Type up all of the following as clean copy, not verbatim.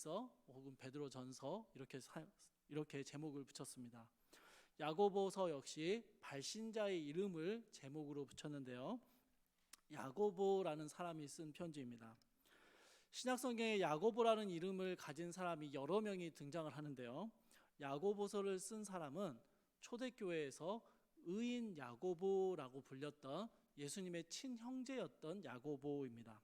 일서 혹은 베드로전서 이렇게 제목을 붙였습니다. 야고보서 역시 발신자의 이름을 제목으로 붙였는데요. 야고보라는 사람이 쓴 편지입니다. 신약성경에 야고보라는 이름을 가진 사람이 여러 명이 등장을 하는데요. 야고보서를 쓴 사람은 초대교회에서 의인 야고보라고 불렸던 예수님의 친형제였던 야고보입니다.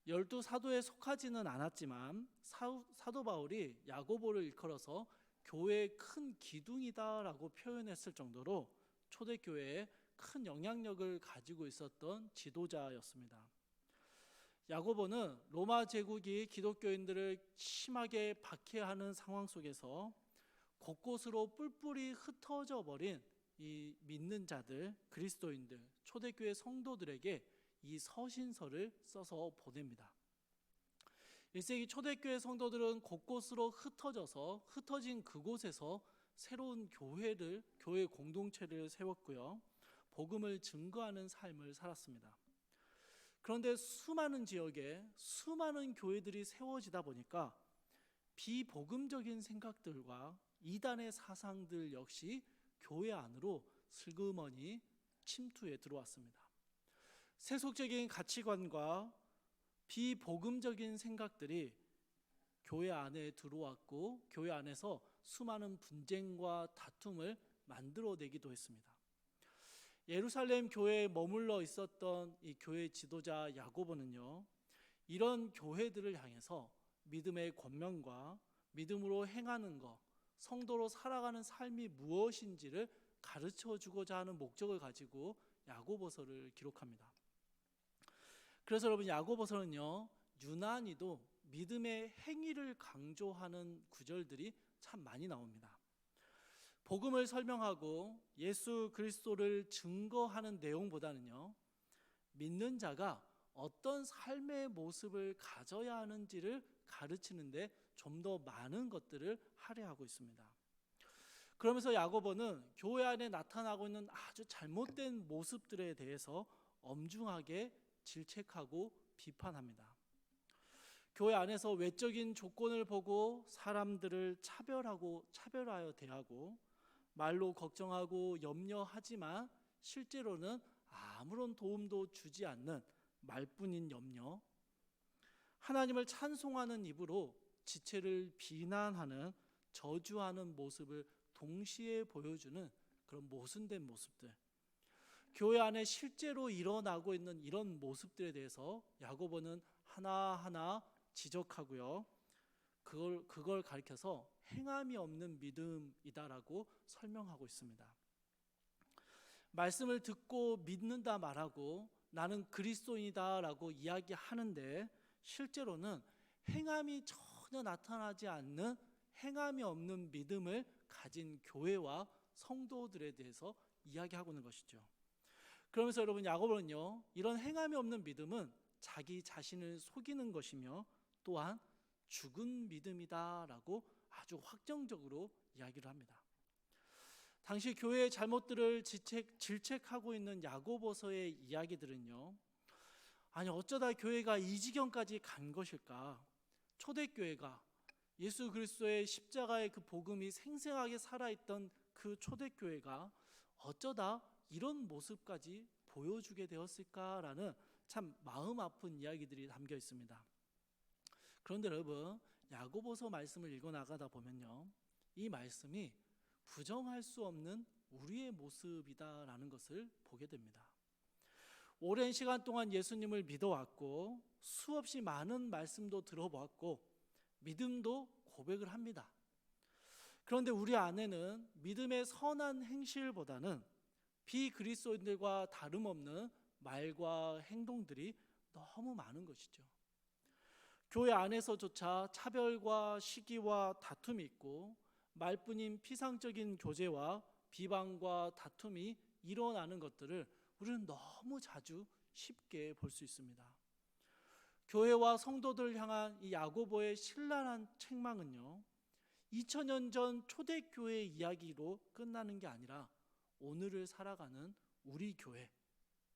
12사도에 속하지는 않았지만 사도 바울이 야고보를 일컬어서 교회의 큰 기둥이다라고 표현했을 정도로 초대교회에 큰 영향력을 가지고 있었던 지도자였습니다. 야고보는 로마 제국이 기독교인들을 심하게 박해하는 상황 속에서 곳곳으로 뿔뿔이 흩어져 버린 이 믿는 자들, 그리스도인들, 초대교회 성도들에게 이 서신서를 써서 보냅니다. 1세기 초대교회 성도들은 곳곳으로 흩어진 그곳에서 새로운 교회 공동체를 세웠고요. 복음을 증거하는 삶을 살았습니다. 그런데 수많은 지역에 수많은 교회들이 세워지다 보니까 비복음적인 생각들과 이단의 사상들 역시 교회 안으로 슬그머니 침투해 들어왔습니다. 세속적인 가치관과 비복음적인 생각들이 교회 안에 들어왔고 교회 안에서 수많은 분쟁과 다툼을 만들어내기도 했습니다. 예루살렘 교회에 머물러 있었던 이 교회 지도자 야고보는요, 이런 교회들을 향해서 믿음의 권면과 믿음으로 행하는 것, 성도로 살아가는 삶이 무엇인지를 가르쳐 주고자 하는 목적을 가지고 야고보서를 기록합니다. 그래서 여러분, 야고보서는요, 유난히도 믿음의 행위를 강조하는 구절들이 참 많이 나옵니다. 복음을 설명하고 예수 그리스도를 증거하는 내용보다는요, 믿는 자가 어떤 삶의 모습을 가져야 하는지를 가르치는데 좀 더 많은 것들을 할애하고 있습니다. 그러면서 야고보는 교회 안에 나타나고 있는 아주 잘못된 모습들에 대해서 엄중하게 질책하고 비판합니다. 교회 안에서 외적인 조건을 보고 사람들을 차별하여 대하고 말로 걱정하고 염려하지만 실제로는 아무런 도움도 주지 않는 말뿐인 염려, 하나님을 찬송하는 입으로 지체를 비난하는 저주하는 모습을 동시에 보여주는 그런 모순된 모습들, 교회 안에 실제로 일어나고 있는 이런 모습들에 대해서 야고보는 하나하나 지적하고요, 그걸 가리켜서 행함이 없는 믿음이다라고 설명하고 있습니다. 말씀을 듣고 믿는다 말하고 나는 그리스도인이다라고 이야기하는데 실제로는 행함이 전혀 나타나지 않는 행함이 없는 믿음을 가진 교회와 성도들에 대해서 이야기하고 있는 것이죠. 그러면서 여러분, 야고보는요, 이런 행함이 없는 믿음은 자기 자신을 속이는 것이며 또한 죽은 믿음이다라고 아주 확정적으로 이야기를 합니다. 당시 교회의 잘못들을 질책하고 있는 야고보서의 이야기들은요, 아니 어쩌다 교회가 이 지경까지 간 것일까? 초대교회가 예수 그리스도의 십자가의 그 복음이 생생하게 살아있던 그 초대교회가 어쩌다 이런 모습까지 보여주게 되었을까라는 참 마음 아픈 이야기들이 담겨 있습니다. 그런데 여러분, 야고보서 말씀을 읽어나가다 보면요, 이 말씀이 부정할 수 없는 우리의 모습이다라는 것을 보게 됩니다. 오랜 시간 동안 예수님을 믿어왔고 수없이 많은 말씀도 들어보았고 믿음도 고백을 합니다. 그런데 우리 안에는 믿음의 선한 행실보다는 비그리스도인들과 다름없는 말과 행동들이 너무 많은 것이죠. 교회 안에서조차 차별과 시기와 다툼이 있고 말뿐인 피상적인 교제와 비방과 다툼이 일어나는 것들을 우리는 너무 자주 쉽게 볼 수 있습니다. 교회와 성도들 향한 이 야고보의 신랄한 책망은요, 2000년 전 초대교회의 이야기로 끝나는 게 아니라 오늘을 살아가는 우리 교회,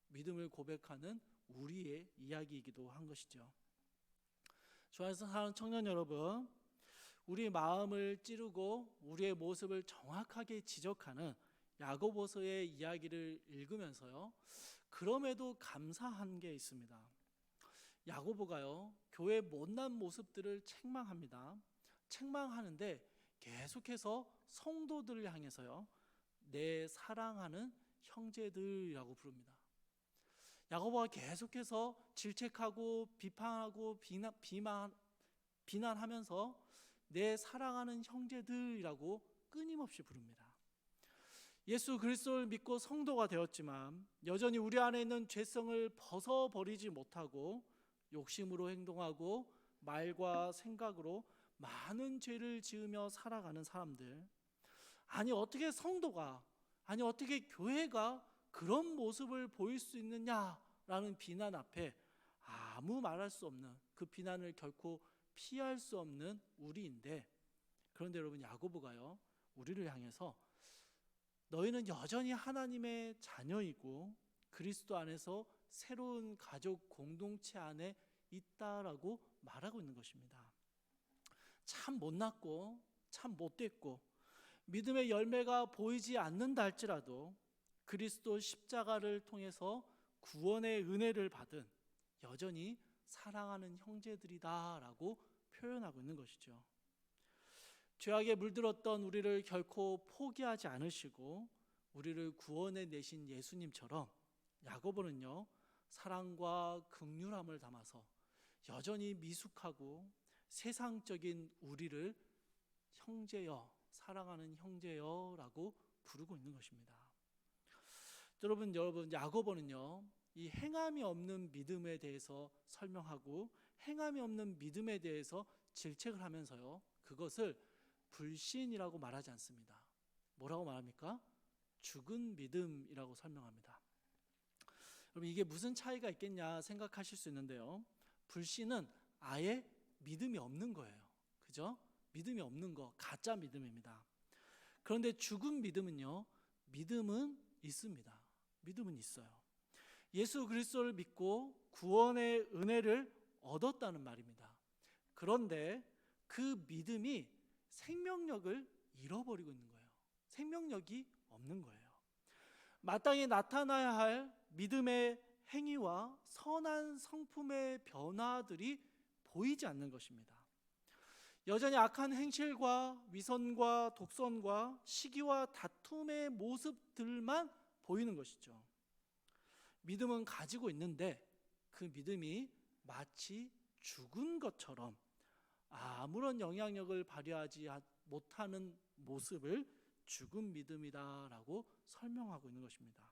믿음을 고백하는 우리의 이야기이기도 한 것이죠. 좋아해서 사는 청년 여러분, 우리 마음을 찌르고 우리의 모습을 정확하게 지적하는 야고보서의 이야기를 읽으면서요, 그럼에도 감사한 게 있습니다. 야고보가요, 교회의 못난 모습들을 책망합니다. 책망하는데 계속해서 성도들을 향해서요, 내 사랑하는 형제들이라고 부릅니다. 야고보가 계속해서 질책하고 비판하고 비난하면서 내 사랑하는 형제들이라고 끊임없이 부릅니다. 예수 그리스도를 믿고 성도가 되었지만 여전히 우리 안에 있는 죄성을 벗어버리지 못하고 욕심으로 행동하고 말과 생각으로 많은 죄를 지으며 살아가는 사람들, 아니 어떻게 성도가, 아니 어떻게 교회가 그런 모습을 보일 수 있느냐라는 비난 앞에 아무 말할 수 없는, 그 비난을 결코 피할 수 없는 우리인데, 그런데 여러분, 야고보가요, 우리를 향해서 너희는 여전히 하나님의 자녀이고 그리스도 안에서 새로운 가족 공동체 안에 있다라고 말하고 있는 것입니다. 참 못났고 참 못됐고 믿음의 열매가 보이지 않는다 할지라도 그리스도 십자가를 통해서 구원의 은혜를 받은 여전히 사랑하는 형제들이다라고 표현하고 있는 것이죠. 죄악에 물들었던 우리를 결코 포기하지 않으시고 우리를 구원해 내신 예수님처럼 야고보는요, 사랑과 긍휼함을 담아서 여전히 미숙하고 세상적인 우리를 형제여, 사랑하는 형제여라고 부르고 있는 것입니다. 여러분, 야고보는요, 이 행함이 없는 믿음에 대해서 설명하고 행함이 없는 믿음에 대해서 질책을 하면서요, 그것을 불신이라고 말하지 않습니다. 뭐라고 말합니까? 죽은 믿음이라고 설명합니다. 여러분, 이게 무슨 차이가 있겠냐 생각하실 수 있는데요, 불신은 아예 믿음이 없는 거예요. 그죠? 믿음이 없는 거, 가짜 믿음입니다. 그런데 죽은 믿음은요, 믿음은 있습니다. 믿음은 있어요. 예수 그리스도를 믿고 구원의 은혜를 얻었다는 말입니다. 그런데 그 믿음이 생명력을 잃어버리고 있는 거예요. 생명력이 없는 거예요. 마땅히 나타나야 할 믿음의 행위와 선한 성품의 변화들이 보이지 않는 것입니다. 여전히 악한 행실과 위선과 독선과 시기와 다툼의 모습들만 보이는 것이죠. 믿음은 가지고 있는데 그 믿음이 마치 죽은 것처럼 아무런 영향력을 발휘하지 못하는 모습을 죽은 믿음이다라고 설명하고 있는 것입니다.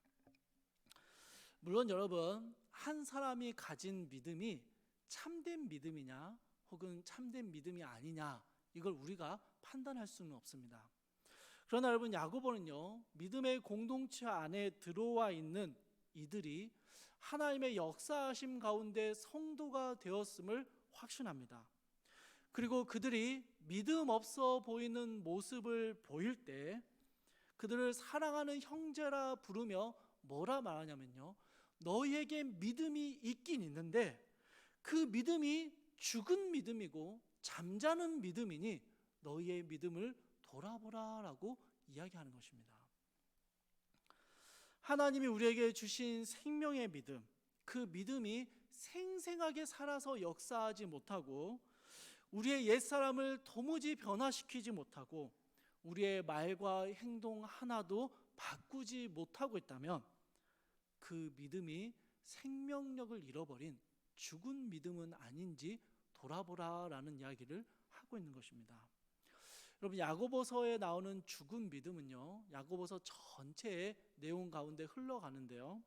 물론 여러분, 한 사람이 가진 믿음이 참된 믿음이냐 혹은 참된 믿음이 아니냐, 이걸 우리가 판단할 수는 없습니다. 그러나 여러분, 야고보는요, 믿음의 공동체 안에 들어와 있는 이들이 하나님의 역사하심 가운데 성도가 되었음을 확신합니다. 그리고 그들이 믿음 없어 보이는 모습을 보일 때 그들을 사랑하는 형제라 부르며 뭐라 말하냐면요, 너희에게 믿음이 있긴 있는데 그 믿음이 죽은 믿음이고 잠자는 믿음이니 너희의 믿음을 돌아보라라고 이야기하는 것입니다. 하나님이 우리에게 주신 생명의 믿음, 그 믿음이 생생하게 살아서 역사하지 못하고 우리의 옛사람을 도무지 변화시키지 못하고 우리의 말과 행동 하나도 바꾸지 못하고 있다면 그 믿음이 생명력을 잃어버린 죽은 믿음은 아닌지 돌아보라라는 이야기를 하고 있는 것입니다. 여러분, 야고보서에 나오는 죽은 믿음은요, 야고보서 전체의 내용 가운데 흘러가는데요,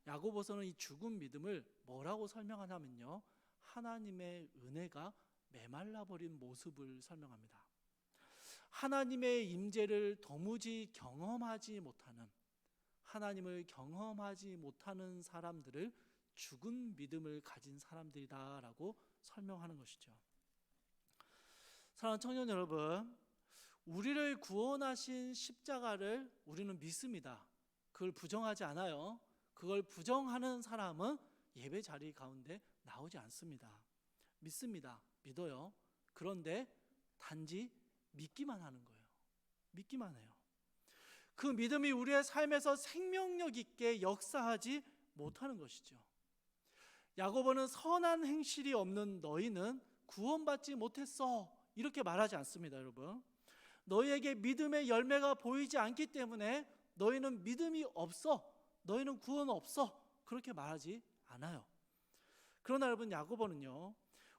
야고보서는 이 죽은 믿음을 뭐라고 설명하냐면요, 하나님의 은혜가 메말라버린 모습을 설명합니다. 하나님의 임재를 도무지 경험하지 못하는, 하나님을 경험하지 못하는 사람들을 죽은 믿음을 가진 사람들이다라고 설명하는 것이죠. 사랑하는 청년 여러분, 우리를 구원하신 십자가를 우리는 믿습니다. 그걸 부정하지 않아요. 그걸 부정하는 사람은 예배 자리 가운데 나오지 않습니다. 믿습니다. 믿어요. 그런데 단지 믿기만 하는 거예요. 믿기만 해요. 그 믿음이 우리의 삶에서 생명력 있게 역사하지 못하는 것이죠. 야고보는 선한 행실이 없는 너희는 구원받지 못했어, 이렇게 말하지 않습니다. 여러분, 너희에게 믿음의 열매가 보이지 않기 때문에 너희는 믿음이 없어, 너희는 구원 없어, 그렇게 말하지 않아요. 그러나 여러분, 야고보는요,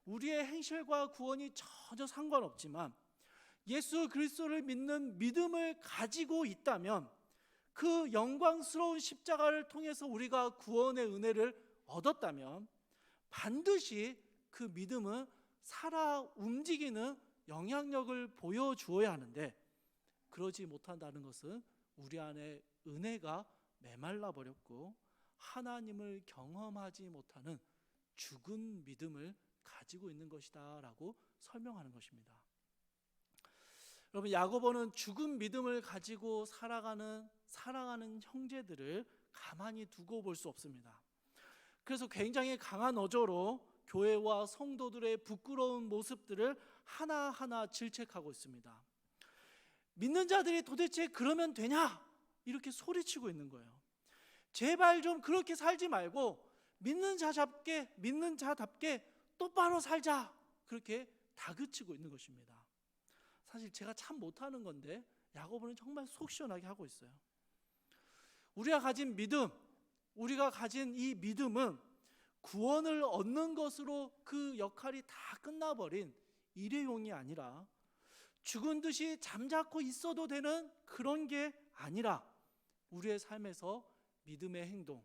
우리의 행실과 구원이 전혀 상관없지만 예수 그리스도를 믿는 믿음을 가지고 있다면, 그 영광스러운 십자가를 통해서 우리가 구원의 은혜를 얻었다면 반드시 그 믿음은 살아 움직이는 영향력을 보여주어야 하는데, 그러지 못한다는 것은 우리 안에 은혜가 메말라 버렸고 하나님을 경험하지 못하는 죽은 믿음을 가지고 있는 것이다 라고 설명하는 것입니다. 여러분, 야고보는 죽은 믿음을 가지고 살아가는 사랑하는 형제들을 가만히 두고 볼 수 없습니다. 그래서 굉장히 강한 어조로 교회와 성도들의 부끄러운 모습들을 하나하나 질책하고 있습니다. 믿는 자들이 도대체 그러면 되냐? 이렇게 소리치고 있는 거예요. 제발 좀 그렇게 살지 말고 믿는 자답게 똑바로 살자, 그렇게 다그치고 있는 것입니다. 사실 제가 참 못하는 건데 야고보는 정말 속 시원하게 하고 있어요. 우리가 가진 믿음, 우리가 가진 이 믿음은 구원을 얻는 것으로 그 역할이 다 끝나버린 일회용이 아니라, 죽은 듯이 잠자코 있어도 되는 그런 게 아니라, 우리의 삶에서 믿음의 행동,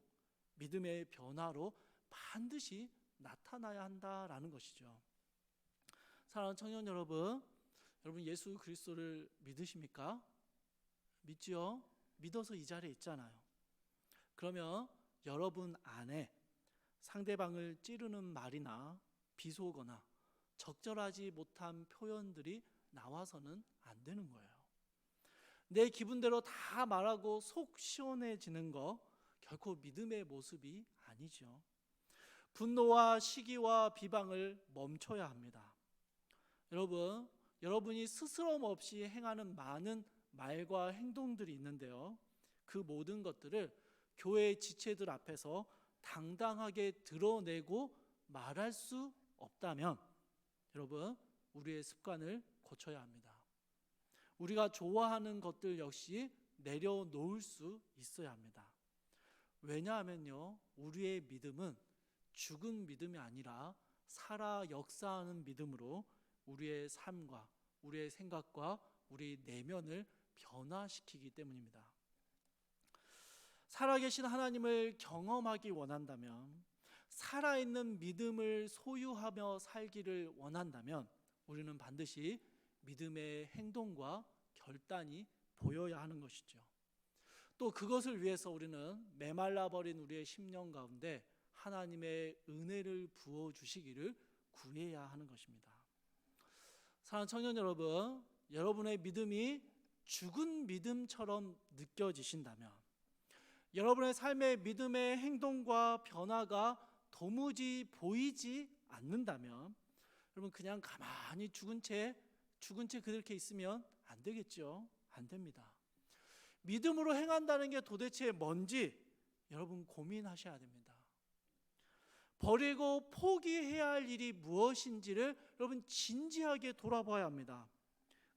믿음의 변화로 반드시 나타나야 한다라는 것이죠. 사랑하는 청년 여러분, 예수 그리스도를 믿으십니까? 믿지요? 믿어서 이 자리에 있잖아요. 그러면 여러분 안에 상대방을 찌르는 말이나 비속어나 적절하지 못한 표현들이 나와서는 안 되는 거예요. 내 기분대로 다 말하고 속 시원해지는 거 결코 믿음의 모습이 아니죠. 분노와 시기와 비방을 멈춰야 합니다. 여러분이 스스럼 없이 행하는 많은 말과 행동들이 있는데요, 그 모든 것들을 교회 지체들 앞에서 당당하게 드러내고 말할 수 없다면, 여러분, 우리의 습관을 고쳐야 합니다. 우리가 좋아하는 것들 역시 내려놓을 수 있어야 합니다. 왜냐하면요, 우리의 믿음은 죽은 믿음이 아니라 살아 역사하는 믿음으로 우리의 삶과 우리의 생각과 우리 내면을 변화시키기 때문입니다. 살아계신 하나님을 경험하기 원한다면, 살아있는 믿음을 소유하며 살기를 원한다면, 우리는 반드시 믿음의 행동과 결단이 보여야 하는 것이죠. 또 그것을 위해서 우리는 메말라버린 우리의 심령 가운데 하나님의 은혜를 부어주시기를 구해야 하는 것입니다. 사랑하는 청년 여러분, 여러분의 믿음이 죽은 믿음처럼 느껴지신다면, 여러분의 삶의 믿음의 행동과 변화가 도무지 보이지 않는다면, 여러분 그냥 가만히 죽은 채 그렇게 있으면 안 되겠죠. 안 됩니다. 믿음으로 행한다는 게 도대체 뭔지 여러분 고민하셔야 됩니다. 버리고 포기해야 할 일이 무엇인지를 여러분 진지하게 돌아봐야 합니다.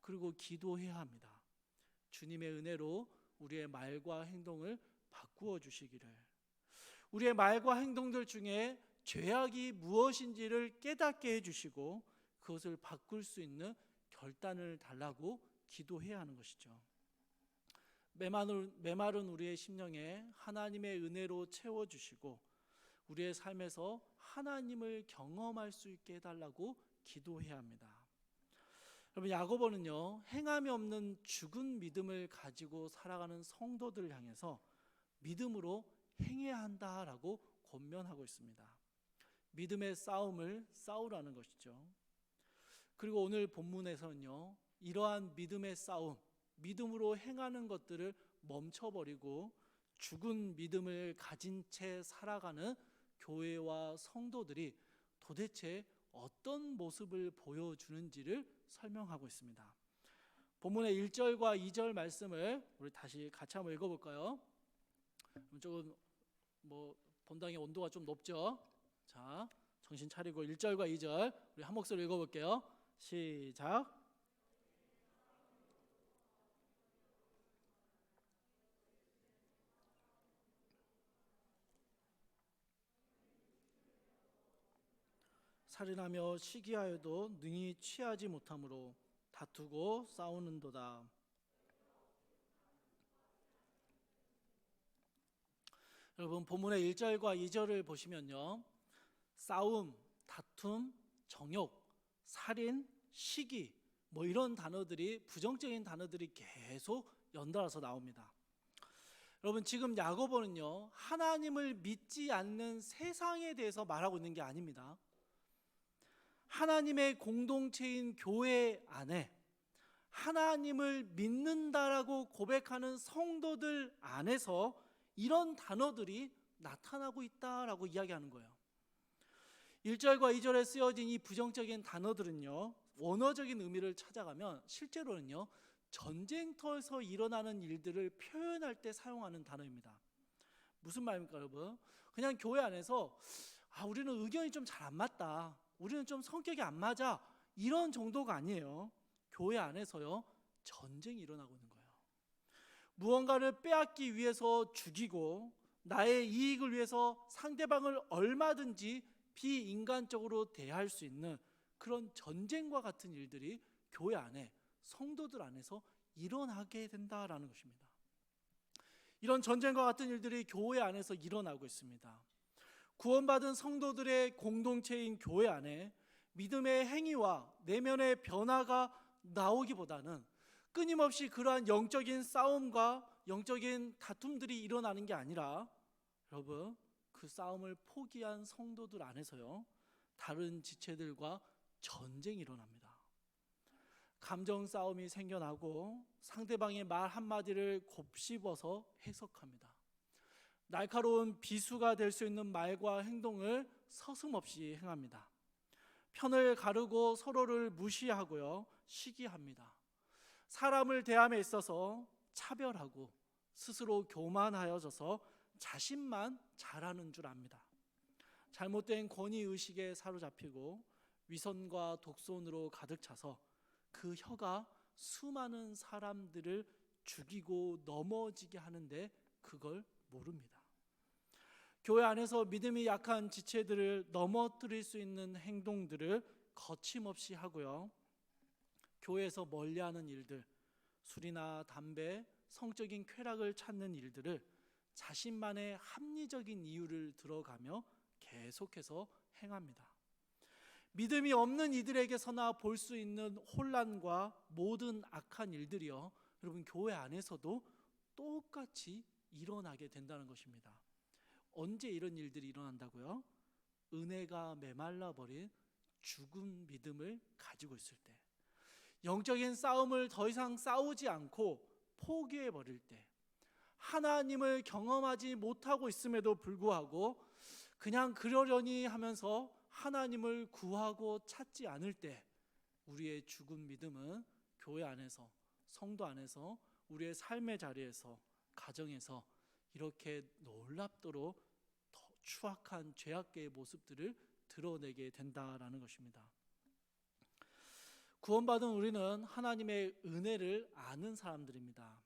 그리고 기도해야 합니다. 주님의 은혜로 우리의 말과 행동을 바꾸어 주시기를, 우리의 말과 행동들 중에 죄악이 무엇인지를 깨닫게 해주시고 그것을 바꿀 수 있는 결단을 달라고 기도해야 하는 것이죠. 메마른 우리의 심령에 하나님의 은혜로 채워주시고 우리의 삶에서 하나님을 경험할 수 있게 해달라고 기도해야 합니다. 여러분, 야고보는요, 행함이 없는 죽은 믿음을 가지고 살아가는 성도들을 향해서 믿음으로 행해야 한다라고 권면하고 있습니다. 믿음의 싸움을 싸우라는 것이죠. 그리고 오늘 본문에서는요, 이러한 믿음의 싸움, 믿음으로 행하는 것들을 멈춰버리고 죽은 믿음을 가진 채 살아가는 교회와 성도들이 도대체 어떤 모습을 보여주는지를 설명하고 있습니다. 본문의 1절과 2절 말씀을 우리 다시 같이 한번 읽어볼까요? 조금 본당의 온도가 좀 높죠? 자, 정신 차리고 1절과 2절 우리 한 목소리 읽어볼게요. 시작. 살인하며 시기하여도 능히 취하지 못함으로 다투고 싸우는도다. 여러분 본문의 1절과 2절을 보시면요, 싸움, 다툼, 정욕, 살인, 시기 이런 단어들이, 부정적인 단어들이 계속 연달아서 나옵니다. 여러분 지금 야고보는요, 하나님을 믿지 않는 세상에 대해서 말하고 있는 게 아닙니다. 하나님의 공동체인 교회 안에 하나님을 믿는다라고 고백하는 성도들 안에서 이런 단어들이 나타나고 있다라고 이야기하는 거예요. 1절과 2절에 쓰여진 이 부정적인 단어들은요, 원어적인 의미를 찾아가면 실제로는요, 전쟁터에서 일어나는 일들을 표현할 때 사용하는 단어입니다. 무슨 말입니까, 여러분? 그냥 교회 안에서 우리는 의견이 좀 잘 안 맞다, 우리는 좀 성격이 안 맞아, 이런 정도가 아니에요. 교회 안에서요, 전쟁이 일어나고 있는 거예요. 무언가를 빼앗기 위해서 죽이고 나의 이익을 위해서 상대방을 얼마든지 비인간적으로 대할 수 있는 그런 전쟁과 같은 일들이 교회 안에, 성도들 안에서 일어나게 된다라는 것입니다. 이런 전쟁과 같은 일들이 교회 안에서 일어나고 있습니다. 구원받은 성도들의 공동체인 교회 안에 믿음의 행위와 내면의 변화가 나오기보다는 끊임없이 그러한 영적인 싸움과 영적인 다툼들이 일어나는 게 아니라, 여러분 그 싸움을 포기한 성도들 안에서요, 다른 지체들과 전쟁이 일어납니다. 감정 싸움이 생겨나고 상대방의 말 한마디를 곱씹어서 해석합니다. 날카로운 비수가 될 수 있는 말과 행동을 서슴없이 행합니다. 편을 가르고 서로를 무시하고요, 시기합니다. 사람을 대함에 있어서 차별하고 스스로 교만하여져서 자신만 잘하는 줄 압니다. 잘못된 권위의식에 사로잡히고 위선과 독선으로 가득 차서 그 혀가 수많은 사람들을 죽이고 넘어지게 하는데 그걸 모릅니다. 교회 안에서 믿음이 약한 지체들을 넘어뜨릴 수 있는 행동들을 거침없이 하고요, 교회에서 멀리하는 일들, 술이나 담배, 성적인 쾌락을 찾는 일들을 자신만의 합리적인 이유를 들어가며 계속해서 행합니다. 믿음이 없는 이들에게서나 볼 수 있는 혼란과 모든 악한 일들이요, 여러분 교회 안에서도 똑같이 일어나게 된다는 것입니다. 언제 이런 일들이 일어난다고요? 은혜가 메말라 버린 죽은 믿음을 가지고 있을 때, 영적인 싸움을 더 이상 싸우지 않고 포기해 버릴 때, 하나님을 경험하지 못하고 있음에도 불구하고 그냥 그러려니 하면서 하나님을 구하고 찾지 않을 때, 우리의 죽은 믿음은 교회 안에서, 성도 안에서, 우리의 삶의 자리에서, 가정에서 이렇게 놀랍도록 더 추악한 죄악계의 모습들을 드러내게 된다라는 것입니다. 구원받은 우리는 하나님의 은혜를 아는 사람들입니다.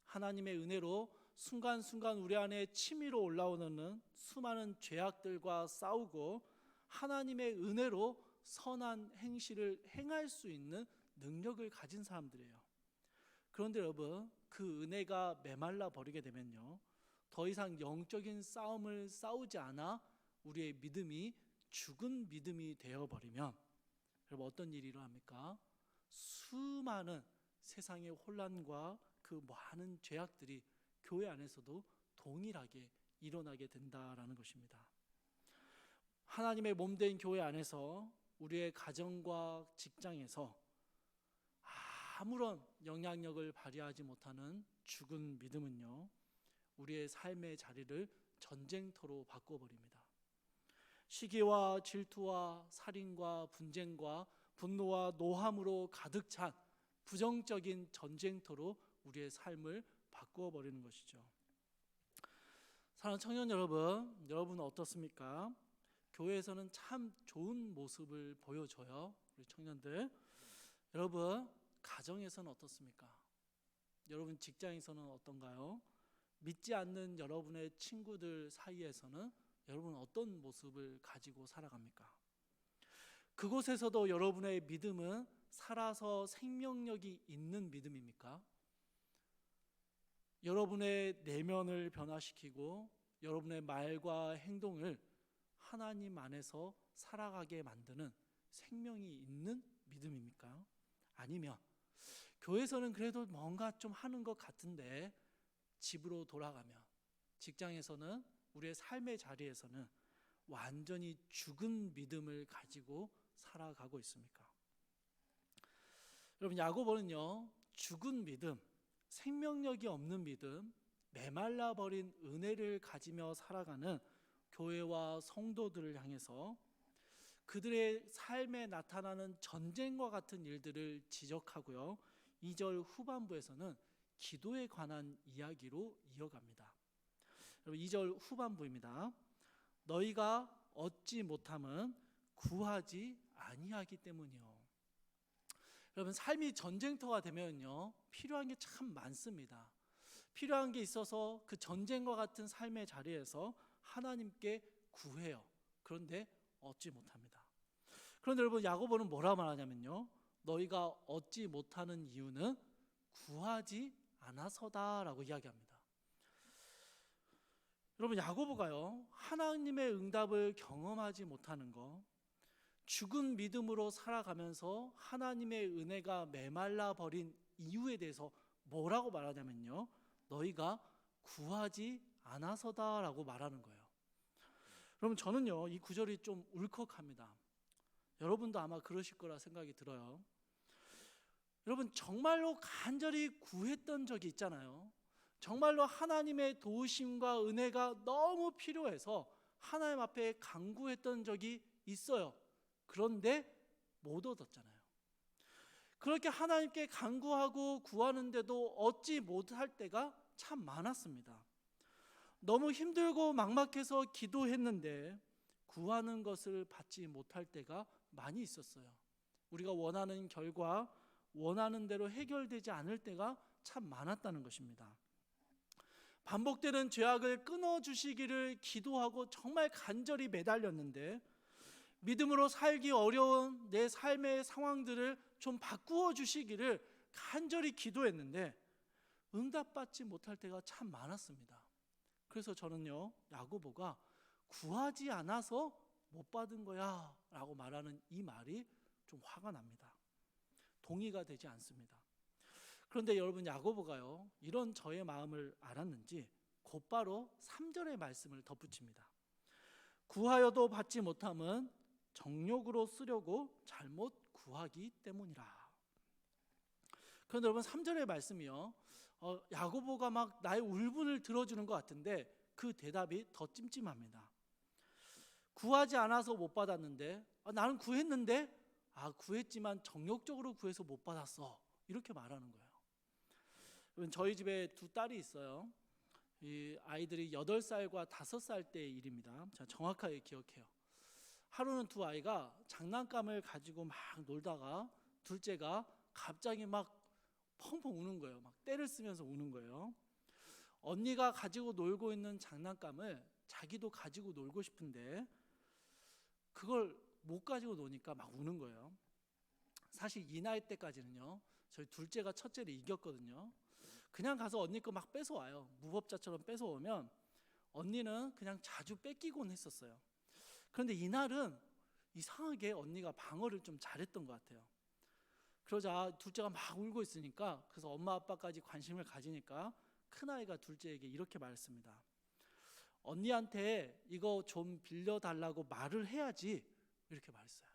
하나님의 은혜로 순간순간 우리 안에 치밀어 올라오는 수많은 죄악들과 싸우고 하나님의 은혜로 선한 행실을 행할 수 있는 능력을 가진 사람들이에요. 그런데 여러분, 그 은혜가 메말라 버리게 되면요, 더 이상 영적인 싸움을 싸우지 않아 우리의 믿음이 죽은 믿음이 되어버리면, 여러분 어떤 일이 일어납니까? 수많은 세상의 혼란과 그 많은 죄악들이 교회 안에서도 동일하게 일어나게 된다라는 것입니다. 하나님의 몸된 교회 안에서 우리의 가정과 직장에서 아무런 영향력을 발휘하지 못하는 죽은 믿음은요, 우리의 삶의 자리를 전쟁터로 바꿔버립니다. 시기와 질투와 살인과 분쟁과 분노와 노함으로 가득 찬 부정적인 전쟁터로 우리의 삶을 바꾸어 버리는 것이죠. 사랑하는 청년 여러분, 여러분은 어떻습니까? 교회에서는 참 좋은 모습을 보여줘요. 우리 청년들. 여러분, 가정에서는 어떻습니까? 여러분 직장에서는 어떤가요? 믿지 않는 여러분의 친구들 사이에서는 여러분은 어떤 모습을 가지고 살아갑니까? 그곳에서도 여러분의 믿음은 살아서 생명력이 있는 믿음입니까? 여러분의 내면을 변화시키고 여러분의 말과 행동을 하나님 안에서 살아가게 만드는 생명이 있는 믿음입니까? 아니면 교회에서는 그래도 뭔가 좀 하는 것 같은데 집으로 돌아가면, 직장에서는, 우리의 삶의 자리에서는 완전히 죽은 믿음을 가지고 살아가고 있습니까? 여러분, 야고보는요, 죽은 믿음, 생명력이 없는 믿음, 메말라 버린 은혜를 가지며 살아가는 교회와 성도들을 향해서 그들의 삶에 나타나는 전쟁과 같은 일들을 지적하고요, 2절 후반부에서는 기도에 관한 이야기로 이어갑니다. 여러분, 2절 후반부입니다. 너희가 얻지 못함은 구하지 아니하기 때문이요. 여러분, 삶이 전쟁터가 되면요, 필요한 게 참 많습니다. 필요한 게 있어서 그 전쟁과 같은 삶의 자리에서 하나님께 구해요. 그런데 얻지 못합니다. 그런데 여러분, 야고보는 뭐라 말하냐면요, 너희가 얻지 못하는 이유는 구하지 않아서다라고 이야기합니다. 여러분, 야고보가요, 하나님의 응답을 경험하지 못하는 거, 죽은 믿음으로 살아가면서 하나님의 은혜가 메말라 버린 이유에 대해서 뭐라고 말하냐면요, 너희가 구하지 않아서다라고 말하는 거예요. 여러분, 저는요, 이 구절이 좀 울컥합니다. 여러분도 아마 그러실 거라 생각이 들어요. 여러분, 정말로 간절히 구했던 적이 있잖아요. 정말로 하나님의 도우심과 은혜가 너무 필요해서 하나님 앞에 간구했던 적이 있어요. 그런데 못 얻었잖아요. 그렇게 하나님께 간구하고 구하는데도 얻지 못할 때가 참 많았습니다. 너무 힘들고 막막해서 기도했는데 구하는 것을 받지 못할 때가 많이 있었어요. 우리가 원하는 결과, 원하는 대로 해결되지 않을 때가 참 많았다는 것입니다. 반복되는 죄악을 끊어주시기를 기도하고 정말 간절히 매달렸는데, 믿음으로 살기 어려운 내 삶의 상황들을 좀 바꾸어 주시기를 간절히 기도했는데 응답받지 못할 때가 참 많았습니다. 그래서 저는요, 야고보가 구하지 않아서 못 받은 거야 라고 말하는 이 말이 좀 화가 납니다. 동의가 되지 않습니다. 그런데 여러분, 야고보가요, 이런 저의 마음을 알았는지 곧바로 3절의 말씀을 덧붙입니다. 구하여도 받지 못함은 정욕으로 쓰려고 잘못 구하기 때문이라. 그런데 여러분, 3절의 말씀이요, 야고보가 막 나의 울분을 들어주는 것 같은데 그 대답이 더 찜찜합니다. 구하지 않아서 못 받았는데, 나는 구했는데, 구했지만 정욕적으로 구해서 못 받았어, 이렇게 말하는 거예요. 여러분, 저희 집에 두 딸이 있어요. 이 아이들이 8살과 5살 때의 일입니다. 제가 정확하게 기억해요. 하루는 두 아이가 장난감을 가지고 막 놀다가 둘째가 갑자기 막 펑펑 우는 거예요. 막 떼를 쓰면서 우는 거예요. 언니가 가지고 놀고 있는 장난감을 자기도 가지고 놀고 싶은데 그걸 못 가지고 노니까 막 우는 거예요. 사실 이 나이 때까지는요, 저희 둘째가 첫째를 이겼거든요. 그냥 가서 언니 거 막 뺏어와요. 무법자처럼 뺏어오면 언니는 그냥 자주 뺏기곤 했었어요. 그런데 이날은 이상하게 언니가 방어를 좀 잘했던 것 같아요. 그러자 둘째가 막 울고 있으니까, 그래서 엄마 아빠까지 관심을 가지니까 큰아이가 둘째에게 이렇게 말했습니다. 언니한테 이거 좀 빌려달라고 말을 해야지, 이렇게 말했어요.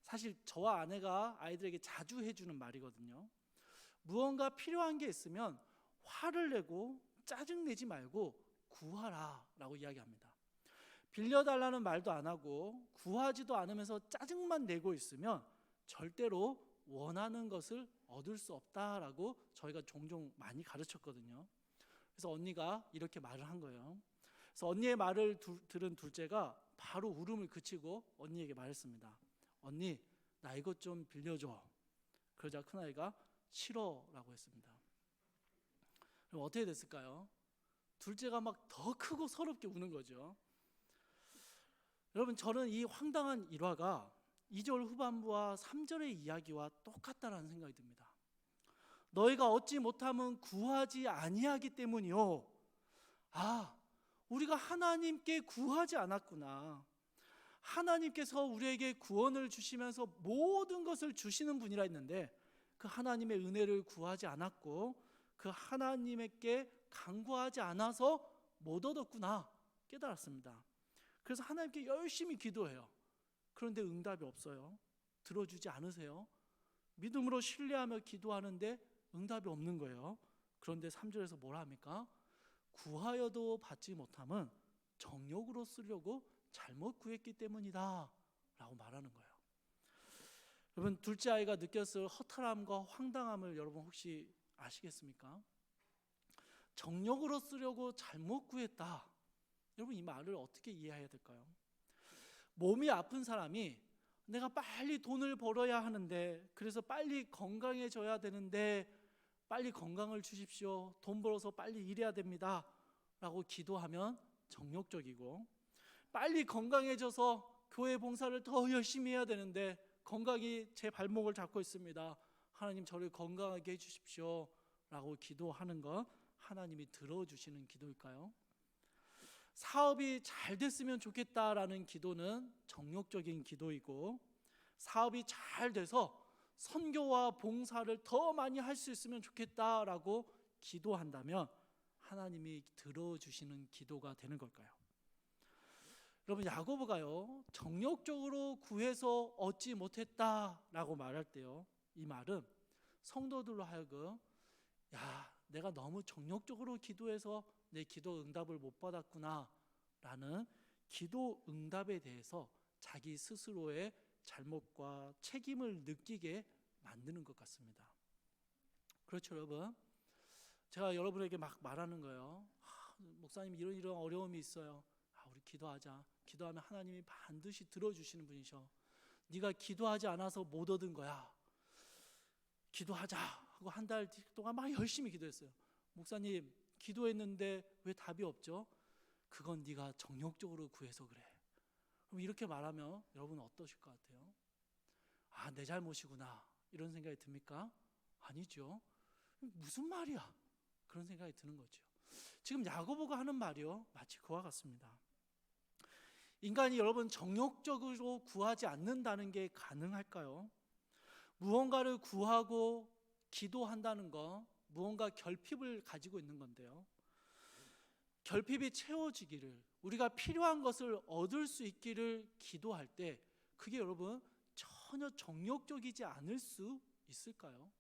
사실 저와 아내가 아이들에게 자주 해주는 말이거든요. 무언가 필요한 게 있으면 화를 내고 짜증내지 말고 구하라 라고 이야기합니다. 빌려달라는 말도 안 하고 구하지도 않으면서 짜증만 내고 있으면 절대로 원하는 것을 얻을 수 없다라고 저희가 종종 많이 가르쳤거든요. 그래서 언니가 이렇게 말을 한 거예요. 그래서 언니의 말을 들은 둘째가 바로 울음을 그치고 언니에게 말했습니다. 언니, 나 이것 좀 빌려줘. 그러자 큰아이가 싫어라고 했습니다. 그럼 어떻게 됐을까요? 둘째가 막 더 크고 서럽게 우는 거죠. 여러분, 저는 이 황당한 일화가 2절 후반부와 3절의 이야기와 똑같다는 생각이 듭니다. 너희가 얻지 못함은 구하지 아니하기 때문이요. 우리가 하나님께 구하지 않았구나. 하나님께서 우리에게 구원을 주시면서 모든 것을 주시는 분이라 했는데 그 하나님의 은혜를 구하지 않았고 그 하나님께 간구하지 않아서 못 얻었구나 깨달았습니다. 그래서 하나님께 열심히 기도해요. 그런데 응답이 없어요. 들어주지 않으세요. 믿음으로 신뢰하며 기도하는데 응답이 없는 거예요. 그런데 3절에서 뭐라 합니까? 구하여도 받지 못함은 정욕으로 쓰려고 잘못 구했기 때문이다 라고 말하는 거예요. 여러분, 둘째 아이가 느꼈을 허탈함과 황당함을 여러분 혹시 아시겠습니까? 정욕으로 쓰려고 잘못 구했다. 여러분, 이 말을 어떻게 이해해야 될까요? 몸이 아픈 사람이 내가 빨리 돈을 벌어야 하는데, 그래서 빨리 건강해져야 되는데 빨리 건강을 주십시오. 돈 벌어서 빨리 일해야 됩니다 라고 기도하면 정욕적이고, 빨리 건강해져서 교회 봉사를 더 열심히 해야 되는데 건강이 제 발목을 잡고 있습니다. 하나님 저를 건강하게 해주십시오 라고 기도하는 건 하나님이 들어주시는 기도일까요? 사업이 잘 됐으면 좋겠다라는 기도는 정욕적인 기도이고, 사업이 잘 돼서 선교와 봉사를 더 많이 할 수 있으면 좋겠다라고 기도한다면 하나님이 들어주시는 기도가 되는 걸까요? 여러분, 야고보가요 정욕적으로 구해서 얻지 못했다라고 말할 때요, 이 말은 성도들로 하여금 내가 너무 정욕적으로 기도해서 내 기도 응답을 못 받았구나 라는 기도 응답에 대해서 자기 스스로의 잘못과 책임을 느끼게 만드는 것 같습니다. 그렇죠, 여러분? 제가 여러분에게 막 말하는 거예요. 목사님, 이런 어려움이 있어요. 우리 기도하자. 기도하면 하나님이 반드시 들어주시는 분이셔. 네가 기도하지 않아서 못 얻은 거야. 기도하자 하고 한 달 동안 막 열심히 기도했어요. 목사님, 기도했는데 왜 답이 없죠? 그건 네가 정욕적으로 구해서 그래. 그럼 이렇게 말하면 여러분은 어떠실 것 같아요? 내 잘못이구나 이런 생각이 듭니까? 아니죠. 무슨 말이야? 그런 생각이 드는 거죠. 지금 야고보가 하는 말이요 마치 그와 같습니다. 인간이 여러분 정욕적으로 구하지 않는다는 게 가능할까요? 무언가를 구하고 기도한다는 거, 무언가 결핍을 가지고 있는 건데요, 결핍이 채워지기를, 우리가 필요한 것을 얻을 수 있기를 기도할 때 그게 여러분 전혀 정욕적이지 않을 수 있을까요?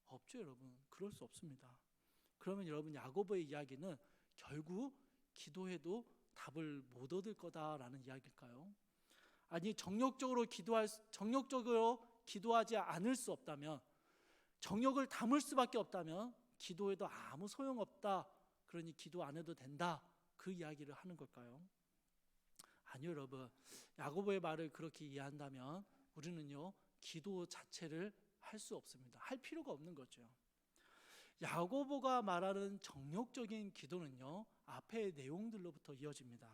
없죠, 여러분. 그럴 수 없습니다. 그러면 여러분, 야고보의 이야기는 결국 기도해도 답을 못 얻을 거다라는 이야기일까요? 아니, 정욕적으로 기도하지 않을 수 없다면, 정욕을 담을 수밖에 없다면 기도해도 아무 소용없다, 그러니 기도 안 해도 된다, 그 이야기를 하는 걸까요? 아니요, 여러분. 야고보의 말을 그렇게 이해한다면 우리는요 기도 자체를 할 수 없습니다. 할 필요가 없는 거죠. 야고보가 말하는 정욕적인 기도는요 앞의 내용들로부터 이어집니다.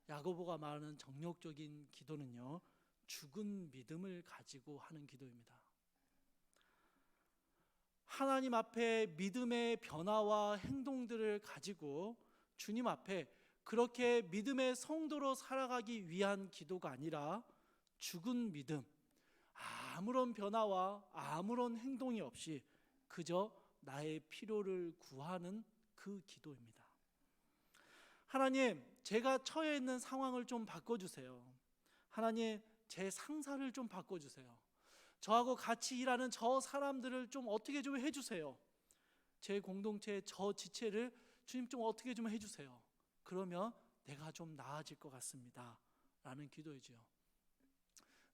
야고보가 말하는 정욕적인 기도는요 죽은 믿음을 가지고 하는 기도입니다. 하나님 앞에 믿음의 변화와 행동들을 가지고 주님 앞에 그렇게 믿음의 성도로 살아가기 위한 기도가 아니라 죽은 믿음, 아무런 변화와 아무런 행동이 없이 그저 나의 필요를 구하는 그 기도입니다. 하나님, 제가 처해 있는 상황을 좀 바꿔주세요. 하나님, 제 상사를 좀 바꿔주세요. 저하고 같이 일하는 저 사람들을 좀 어떻게 좀 해주세요. 제 공동체, 저 지체를 주님 좀 어떻게 좀 해주세요. 그러면 내가 좀 나아질 것 같습니다 라는 기도이죠.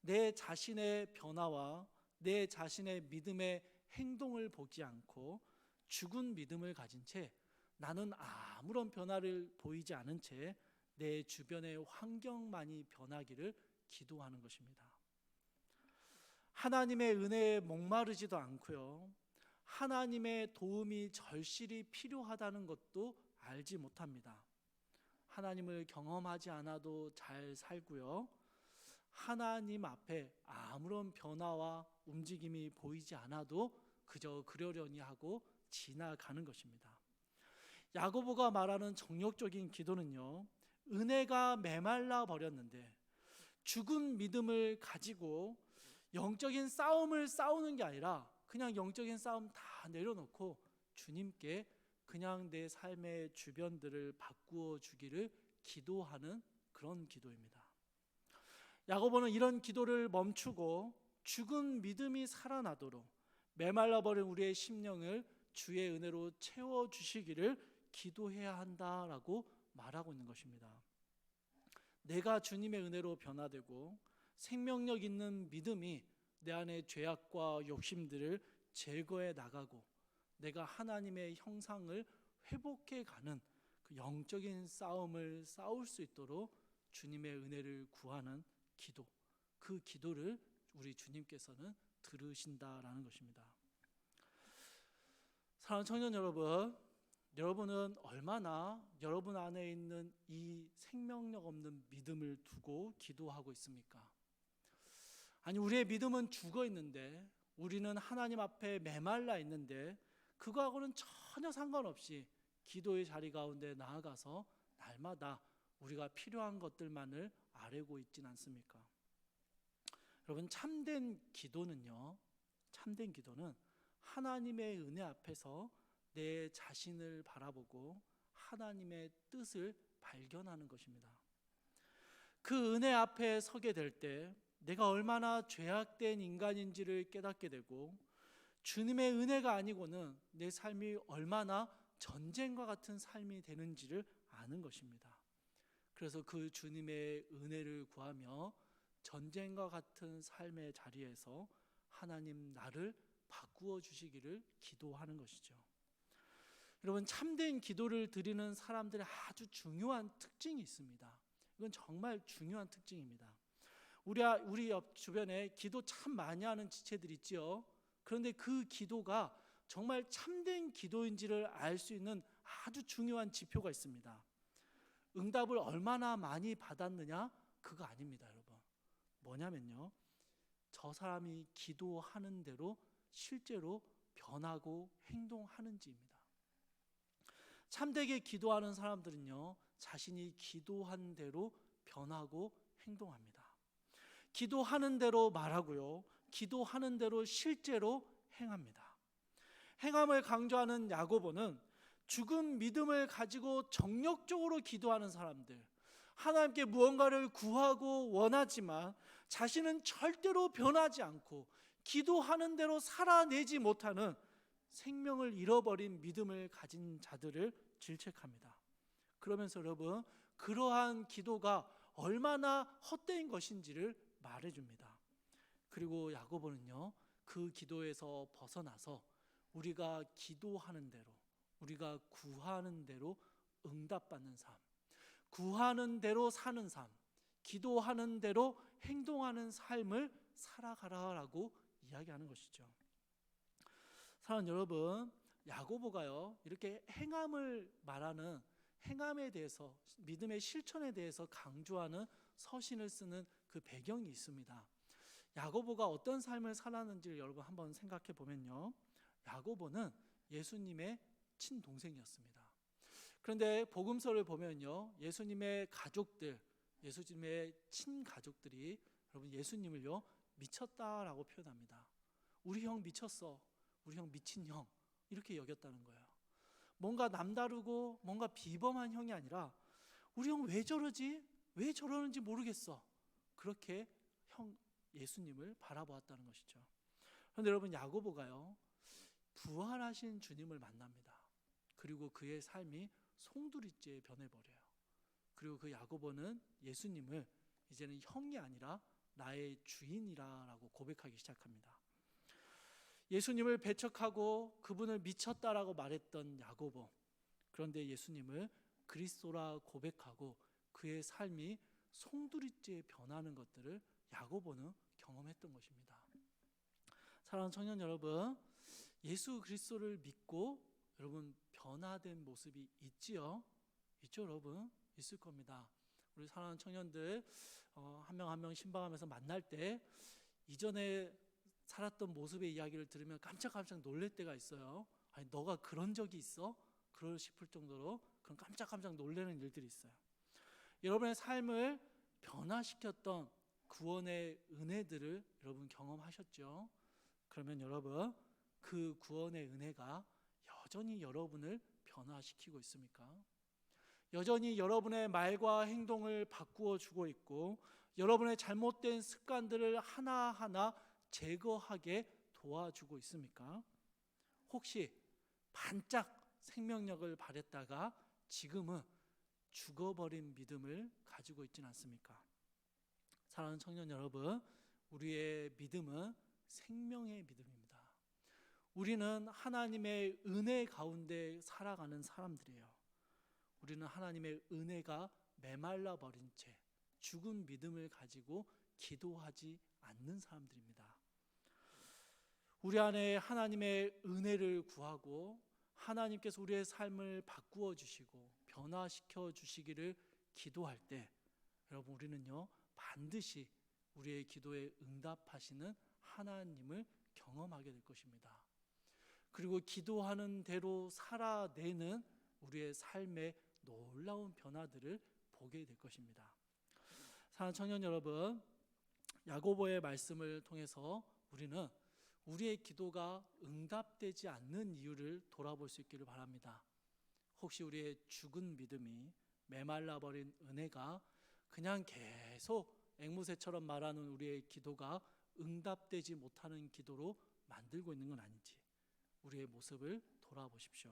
내 자신의 변화와 내 자신의 믿음의 행동을 보지 않고 죽은 믿음을 가진 채 나는 아무런 변화를 보이지 않은 채 내 주변의 환경만이 변하기를 기도하는 것입니다. 하나님의 은혜에 목마르지도 않고요, 하나님의 도움이 절실히 필요하다는 것도 알지 못합니다. 하나님을 경험하지 않아도 잘 살고요, 하나님 앞에 아무런 변화와 움직임이 보이지 않아도 그저 그러려니 하고 지나가는 것입니다. 야고보가 말하는 정욕적인 기도는요, 은혜가 메말라 버렸는데 죽은 믿음을 가지고 영적인 싸움을 싸우는 게 아니라 그냥 영적인 싸움 다 내려놓고 주님께 그냥 내 삶의 주변들을 바꾸어 주기를 기도하는 그런 기도입니다. 야고보는 이런 기도를 멈추고 죽은 믿음이 살아나도록 메말라버린 우리의 심령을 주의 은혜로 채워주시기를 기도해야 한다라고 말하고 있는 것입니다. 내가 주님의 은혜로 변화되고 생명력 있는 믿음이 내 안의 죄악과 욕심들을 제거해 나가고 내가 하나님의 형상을 회복해 가는 그 영적인 싸움을 싸울 수 있도록 주님의 은혜를 구하는 기도, 그 기도를 우리 주님께서는 들으신다라는 것입니다. 사랑하는 청년 여러분, 여러분은 얼마나 여러분 안에 있는 이 생명력 없는 믿음을 두고 기도하고 있습니까? 아니, 우리의 믿음은 죽어 있는데, 우리는 하나님 앞에 메말라 있는데 그거하고는 전혀 상관없이 기도의 자리 가운데 나아가서 날마다 우리가 필요한 것들만을 아뢰고 있진 않습니까? 여러분, 참된 기도는 하나님의 은혜 앞에서 내 자신을 바라보고 하나님의 뜻을 발견하는 것입니다. 그 은혜 앞에 서게 될 때 내가 얼마나 죄악된 인간인지를 깨닫게 되고, 주님의 은혜가 아니고는 내 삶이 얼마나 전쟁과 같은 삶이 되는지를 아는 것입니다. 그래서 그 주님의 은혜를 구하며 전쟁과 같은 삶의 자리에서 하나님 나를 바꾸어 주시기를 기도하는 것이죠. 여러분, 참된 기도를 드리는 사람들의 아주 중요한 특징이 있습니다. 이건 정말 중요한 특징입니다. 우리 옆 주변에 기도 참 많이 하는 지체들 있죠. 그런데 그 기도가 정말 참된 기도인지를 알 수 있는 아주 중요한 지표가 있습니다. 응답을 얼마나 많이 받았느냐, 그거 아닙니다, 여러분. 뭐냐면요, 저 사람이 기도하는 대로 실제로 변하고 행동하는지입니다. 참되게 기도하는 사람들은요, 자신이 기도한 대로 변하고 행동합니다. 기도하는 대로 말하고요, 기도하는 대로 실제로 행합니다. 행함을 강조하는 야고보는 죽은 믿음을 가지고 정력적으로 기도하는 사람들, 하나님께 무언가를 구하고 원하지만 자신은 절대로 변하지 않고 기도하는 대로 살아내지 못하는 생명을 잃어버린 믿음을 가진 자들을 질책합니다. 그러면서 여러분, 그러한 기도가 얼마나 헛된 것인지를 말해줍니다. 그리고 야고보는요, 그 기도에서 벗어나서 우리가 기도하는 대로, 우리가 구하는 대로 응답받는 삶, 구하는 대로 사는 삶, 기도하는 대로 행동하는 삶을 살아가라라고 이야기하는 것이죠. 사랑하는 여러분, 야고보가요, 이렇게 행함을 말하는, 행함에 대해서, 믿음의 실천에 대해서 강조하는 서신을 쓰는 그 배경이 있습니다. 야고보가 어떤 삶을 살았는지를 여러분 한번 생각해 보면요, 야고보는 예수님의 친동생이었습니다. 그런데 복음서를 보면요, 예수님의 가족들, 예수님의 친가족들이 여러분 예수님을요 미쳤다라고 표현합니다. 우리 형 미쳤어, 우리 형 미친 형, 이렇게 여겼다는 거예요. 뭔가 남다르고 뭔가 비범한 형이 아니라 우리 형 왜 저러지? 왜 저러는지 모르겠어, 그렇게 예수님을 바라보았다는 것이죠. 그런데 여러분, 야고보가요 부활하신 주님을 만납니다. 그리고 그의 삶이 송두리째 변해버려요. 그리고 그 야고보는 예수님을 이제는 형이 아니라 나의 주인이라고 고백하기 시작합니다. 예수님을 배척하고 그분을 미쳤다라고 말했던 야고보, 그런데 예수님을 그리스도라 고백하고 그의 삶이 송두리째 변하는 것들을 야고보는 경험했던 것입니다. 사랑하는 청년 여러분, 예수 그리스도를 믿고 여러분 변화된 모습이 있지요? 있죠 여러분? 있을 겁니다. 우리 사랑하는 청년들 한 명 한 명 신방하면서 만날 때 이전에 살았던 모습의 이야기를 들으면 깜짝깜짝 놀랄 때가 있어요. 아니 너가 그런 적이 있어? 그럴 싶을 정도로 그런 깜짝깜짝 놀라는 일들이 있어요. 여러분의 삶을 변화시켰던 구원의 은혜들을 여러분 경험하셨죠? 그러면 여러분 그 구원의 은혜가 여전히 여러분을 변화시키고 있습니까? 여전히 여러분의 말과 행동을 바꾸어 주고 있고 여러분의 잘못된 습관들을 하나하나 제거하게 도와주고 있습니까? 혹시 반짝 생명력을 발했다가 지금은 죽어버린 믿음을 가지고 있지는 않습니까? 사랑하는 청년 여러분, 우리의 믿음은 생명의 믿음입니다. 우리는 하나님의 은혜 가운데 살아가는 사람들이에요. 우리는 하나님의 은혜가 메말라 버린 채 죽은 믿음을 가지고 기도하지 않는 사람들입니다. 우리 안에 하나님의 은혜를 구하고 하나님께서 우리의 삶을 바꾸어 주시고 변화시켜 주시기를 기도할 때 여러분 우리는요 반드시 우리의 기도에 응답하시는 하나님을 경험하게 될 것입니다. 그리고 기도하는 대로 살아내는 우리의 삶의 놀라운 변화들을 보게 될 것입니다. 사랑하는 청년 여러분, 야고보의 말씀을 통해서 우리는 우리의 기도가 응답되지 않는 이유를 돌아볼 수 있기를 바랍니다. 혹시 우리의 죽은 믿음이 메말라 버린 은혜가 그냥 계속 앵무새처럼 말하는 우리의 기도가 응답되지 못하는 기도로 만들고 있는 건 아닌지 우리의 모습을 돌아보십시오.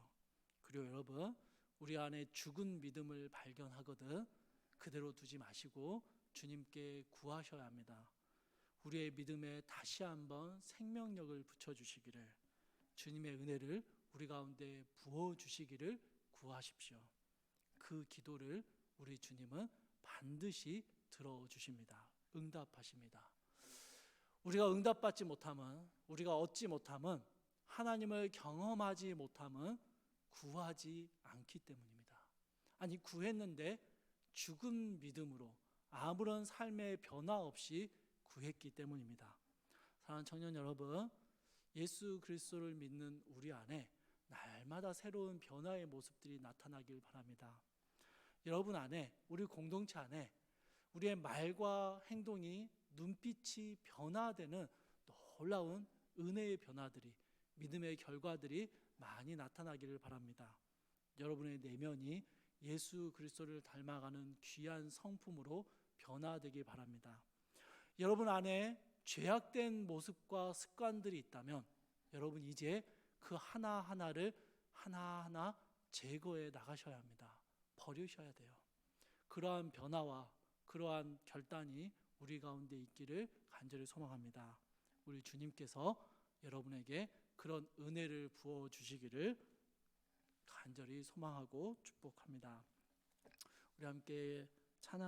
그리고 여러분 우리 안에 죽은 믿음을 발견하거든 그대로 두지 마시고 주님께 구하셔야 합니다. 우리의 믿음에 다시 한번 생명력을 붙여주시기를 주님의 은혜를 우리 가운데 부어주시기를 구하십시오. 그 기도를 우리 주님은 반드시 들어주십니다. 응답하십니다. 우리가 응답받지 못함은 우리가 얻지 못함은 하나님을 경험하지 못함은 구하지 않기 때문입니다. 아니 구했는데 죽은 믿음으로 아무런 삶의 변화 없이 구했기 때문입니다. 사랑하는 청년 여러분, 예수 그리스도를 믿는 우리 안에 날마다 새로운 변화의 모습들이 나타나길 바랍니다. 여러분 안에, 우리 공동체 안에 우리의 말과 행동이 눈빛이 변화되는 놀라운 은혜의 변화들이 믿음의 결과들이 많이 나타나기를 바랍니다. 여러분의 내면이 예수 그리스도를 닮아가는 귀한 성품으로 변화되길 바랍니다. 여러분 안에 죄악된 모습과 습관들이 있다면 여러분 이제 그 하나하나를 하나하나 제거해 나가셔야 합니다. 버리셔야 돼요. 그러한 변화와 그러한 결단이 우리 가운데 있기를 간절히 소망합니다. 우리 주님께서 여러분에게 그런 은혜를 부어주시기를 간절히 소망하고 축복합니다. 우리 함께 찬양